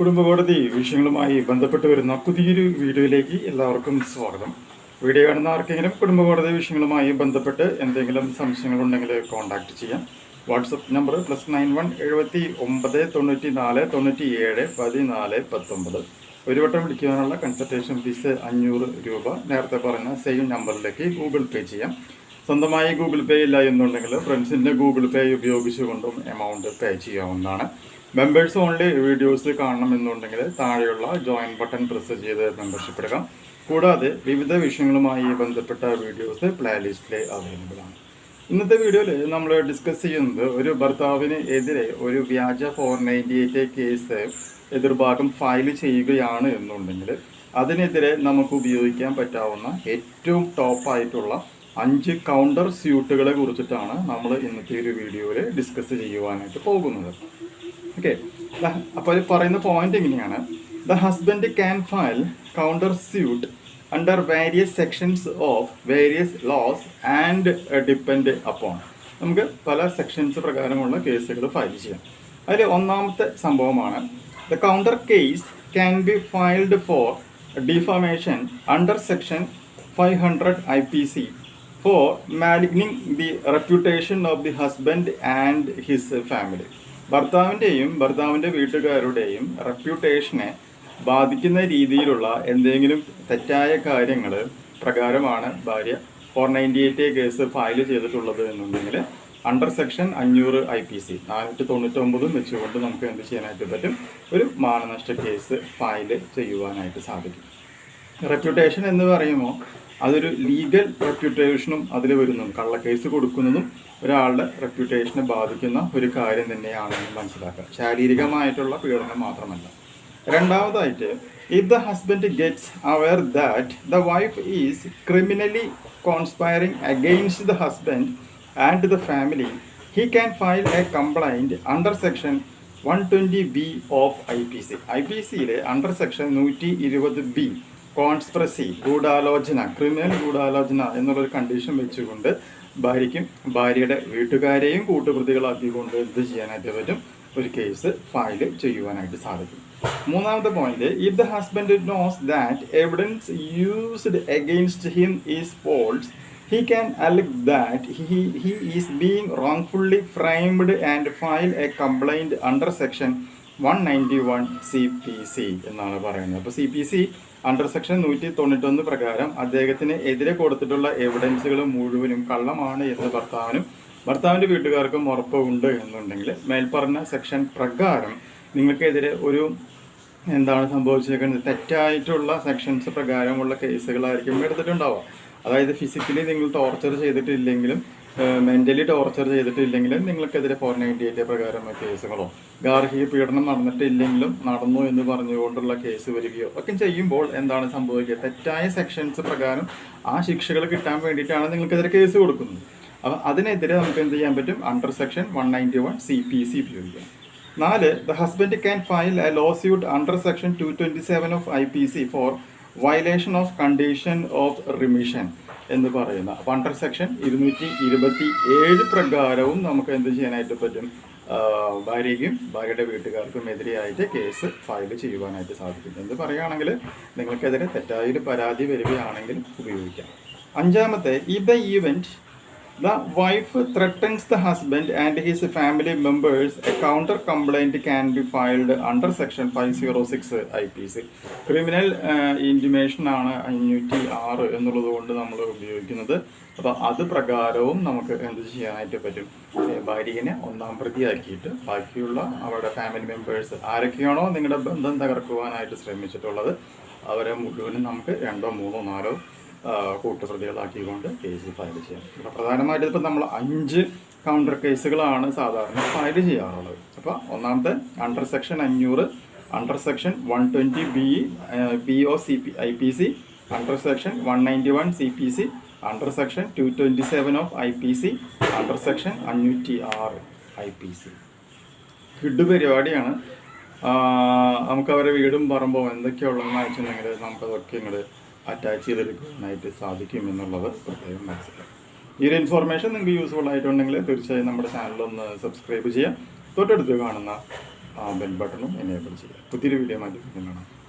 കുടുംബകോടതി വിഷയങ്ങളുമായി ബന്ധപ്പെട്ട് വരുന്ന പുതിയൊരു വീഡിയോയിലേക്ക് എല്ലാവർക്കും സ്വാഗതം. വീഡിയോ കാണുന്ന ആർക്കെങ്കിലും കുടുംബകോടതി വിഷയങ്ങളുമായി ബന്ധപ്പെട്ട് എന്തെങ്കിലും സംശയങ്ങളുണ്ടെങ്കിൽ കോൺടാക്റ്റ് ചെയ്യാം. WhatsApp number +91 79 94 97 14 19. ഒരു വട്ടം വിളിക്കാനുള്ള കൺസൾട്ടേഷൻ ഫീസ് 500 രൂപ. നേരത്തെ പറഞ്ഞ സെയിം നമ്പറിലേക്ക് ഗൂഗിൾ പേ ചെയ്യാം. സ്വന്തമായി ഗൂഗിൾ പേ ഇല്ല എന്നുണ്ടെങ്കിൽ ഫ്രണ്ട്സിൻ്റെ ഗൂഗിൾ പേ ഉപയോഗിച്ചുകൊണ്ടും എമൗണ്ട് പേ ചെയ്യാവുന്നതാണ്. മെമ്പേഴ്സ് ഓൺലി വീഡിയോസ് കാണണമെന്നുണ്ടെങ്കിൽ താഴെയുള്ള ജോയിൻ ബട്ടൺ പ്രസ് ചെയ്ത് മെമ്പർഷിപ്പ് എടുക്കാം. കൂടാതെ വിവിധ വിഷയങ്ങളുമായി ബന്ധപ്പെട്ട വീഡിയോസ് പ്ലേലിസ്റ്റിൽ അവൈലബിൾ ആണ്. ഇന്നത്തെ വീഡിയോയിൽ നമ്മൾ ഡിസ്കസ് ചെയ്യുന്നത് ഒരു ഭർത്താവിന് എതിരെ ഒരു വ്യാജ 498 കേസ് എതിർഭാഗം ഫയൽ ചെയ്യുകയാണ് എന്നുണ്ടെങ്കിൽ അതിനെതിരെ നമുക്ക് ഉപയോഗിക്കാൻ പറ്റാവുന്ന ഏറ്റവും ടോപ്പായിട്ടുള്ള 5 കൗണ്ടർ സ്യൂട്ടുകളെ കുറിച്ചിട്ടാണ് നമ്മൾ ഇന്നത്തെ ഒരു വീഡിയോയിൽ ഡിസ്കസ് ചെയ്യുവാനായിട്ട് പോകുന്നത്. ഓക്കെ, അപ്പോൾ ഇത് പറയുന്ന പോയിന്റ് എങ്ങനെയാണ്? The husband can file counter suit under various sections of various laws and depend upon. നമുക്ക് പല സെക്ഷൻസ് പ്രകാരമുള്ള കേസുകൾ ഫയൽ ചെയ്യാം. അതിൽ ഒന്നാമത്തെ സംഭവമാണ് the counter case can be filed for defamation under section 500 IPC for maligning the reputation of the husband and his family. ഭർത്താവിൻ്റെ വീട്ടുകാരുടെയും റെപ്യൂട്ടേഷനെ ബാധിക്കുന്ന രീതിയിലുള്ള എന്തെങ്കിലും തെറ്റായ കാര്യങ്ങൾ പ്രകാരമാണ് ഭാര്യ 498 കേസ് ഫയൽ ചെയ്തിട്ടുള്ളത് എന്നുണ്ടെങ്കിൽ അണ്ടർ സെക്ഷൻ 500 IPC 499 വെച്ചുകൊണ്ട് നമുക്ക് എന്ത് ചെയ്യാനായിട്ട് പറ്റും? ഒരു മാനനഷ്ട കേസ് ഫയൽ ചെയ്യുവാനായിട്ട് സാധിക്കും. റെപ്യൂട്ടേഷൻ എന്ന് പറയുമ്പോൾ അതൊരു ലീഗൽ റെപ്യൂട്ടേഷനും അതിൽ വരുന്നതും കള്ളക്കേസ് കൊടുക്കുന്നതും ഒരാളുടെ റെപ്യൂട്ടേഷനെ ബാധിക്കുന്ന ഒരു കാര്യം തന്നെയാണെന്ന് മനസ്സിലാക്കുക. ശാരീരികമായിട്ടുള്ള പീഡനം മാത്രമല്ല. രണ്ടാമതായിട്ട്, if the husband gets aware that the wife is criminally conspiring against the husband and the family, he can file a complaint under section 120B of IPC. IPCയിലെ അണ്ടർ സെക്ഷൻ 120B കോൺസ്പിറസി, ഗൂഢാലോചന, criminal ഗൂഢാലോചന എന്നുള്ളൊരു condition വെച്ചുകൊണ്ട് ഭാര്യയ്ക്കും ഭാര്യയുടെ വീട്ടുകാരെയും കൂട്ടുപ്രതികളാക്കിക്കൊണ്ട് എന്ത് ചെയ്യാനായിട്ട് പറ്റും? ഒരു കേസ് ഫയൽ ചെയ്യുവാനായിട്ട് സാധിക്കും. മൂന്നാമത്തെ point, if the husband knows that evidence used against him is false, he can allege that he is being wrongfully framed and file a complaint under section 191 CPC എന്നാണ് പറയുന്നത്. അപ്പോൾ CPC അണ്ടർ സെക്ഷൻ 191 പ്രകാരം അദ്ദേഹത്തിന് എതിരെ കൊടുത്തിട്ടുള്ള എവിഡൻസുകൾ മുഴുവനും കള്ളമാണ് എന്ന് ഭർത്താവിൻ്റെ വീട്ടുകാർക്കും ഉറപ്പുണ്ട് എന്നുണ്ടെങ്കിൽ മേൽപ്പറഞ്ഞ സെക്ഷൻ പ്രകാരം നിങ്ങൾക്കെതിരെ ഒരു എന്താണ് സംഭവിച്ചേക്കുന്നത്? തെറ്റായിട്ടുള്ള സെക്ഷൻസ് പ്രകാരമുള്ള കേസുകളായിരിക്കും എടുത്തിട്ടുണ്ടാവുക. അതായത് ഫിസിക്കലി നിങ്ങൾ ടോർച്ചർ ചെയ്തിട്ടില്ലെങ്കിലും മെൻ്റലി ടോർച്ചർ ചെയ്തിട്ടില്ലെങ്കിലും നിങ്ങൾക്കെതിരെ 498 പ്രകാരം കേസുകളോ ഗാർഹിക പീഡനം നടന്നിട്ടില്ലെങ്കിലും നടന്നു എന്ന് പറഞ്ഞുകൊണ്ടുള്ള കേസ് വരികയോ ഒക്കെ ചെയ്യുമ്പോൾ എന്താണ് സംഭവിക്കുക? തെറ്റായ സെക്ഷൻസ് പ്രകാരം ആ ശിക്ഷകൾ കിട്ടാൻ വേണ്ടിയിട്ടാണ് നിങ്ങൾക്കെതിരെ കേസ് കൊടുക്കുന്നത്. അപ്പോൾ അതിനെതിരെ നമുക്ക് എന്ത് ചെയ്യാൻ പറ്റും? അണ്ടർ സെക്ഷൻ 191 CPC ഉപയോഗിക്കാം. 4, the husband can file a lawsuit under section 227 of IPC for violation of condition of remission എന്ന് പറയുന്ന അണ്ടർ സെക്ഷൻ 227 പ്രകാരവും നമുക്ക് എന്ത് ചെയ്യാനായിട്ട് പറ്റും? ഭാര്യയ്ക്കും ഭാര്യയുടെ വീട്ടുകാർക്കും എതിരെയായിട്ട് കേസ് ഫയൽ ചെയ്യുവാനായിട്ട് സാധിക്കും. എന്ന് പറയുകയാണെങ്കിൽ നിങ്ങൾക്കെതിരെ തെറ്റായൊരു പരാതി വരികയാണെങ്കിൽ ഉപയോഗിക്കാം. അഞ്ചാമത്തെ, if the event the wife threatens the husband and his family members, a counter complaint can be filed under section 506 IPC. Criminal intimation ആണ് 506 എന്നുള്ളത് കൊണ്ട് നമ്മൾ ഉപയോഗിക്കുന്നത്. അപ്പോൾ അത് പ്രകാരവും നമുക്ക് എന്ത് ചെയ്യാനായിട്ട് പറ്റും? ഭാര്യനെ ഒന്നാം പ്രതിയാക്കിയിട്ട് ബാക്കിയുള്ള അവരുടെ ഫാമിലി മെമ്പേഴ്സ് ആരൊക്കെയാണോ നിങ്ങളുടെ ബന്ധം തകർക്കുവാനായിട്ട് ശ്രമിച്ചിട്ടുള്ളത് അവരെ മുഴുവനും നമുക്ക് 2, 3, 4 കൂട്ടുപ്രതികളാക്കിക്കൊണ്ട് കേസ് ഫയൽ ചെയ്യാം. അപ്പോൾ പ്രധാനമായിട്ടും ഇപ്പോൾ നമ്മൾ 5 കൗണ്ടർ കേസുകളാണ് സാധാരണ ഫയൽ ചെയ്യാറുള്ളത്. അപ്പോൾ ഒന്നാമത്തെ under section 500, under section 120B of IPC, under section 191 CPC, under section 227 of IPC, under section 506 IPC. Kid പരിപാടിയാണ്. നമുക്ക് അവരെ വീടും പറമ്പോ എന്തൊക്കെയുള്ളതെന്ന് വെച്ചിട്ടുണ്ടെങ്കിൽ നമുക്കതൊക്കെ ഇങ്ങോട്ട് അറ്റാച്ച് ചെയ്തെടുക്കാനായിട്ട് സാധിക്കും എന്നുള്ളത് പ്രത്യേകം മനസ്സിലാക്കാം. ഈ ഒരു ഇൻഫോർമേഷൻ നിങ്ങൾക്ക് യൂസ്ഫുൾ ആയിട്ടുണ്ടെങ്കിൽ തീർച്ചയായും നമ്മുടെ ചാനലൊന്ന് സബ്സ്ക്രൈബ് ചെയ്യാം. തൊട്ടടുത്ത് കാണുന്ന ബെൽ ബട്ടണും എനേബിൾ ചെയ്യുക. പുതിയൊരു വീഡിയോ മാറ്റി കാണാം.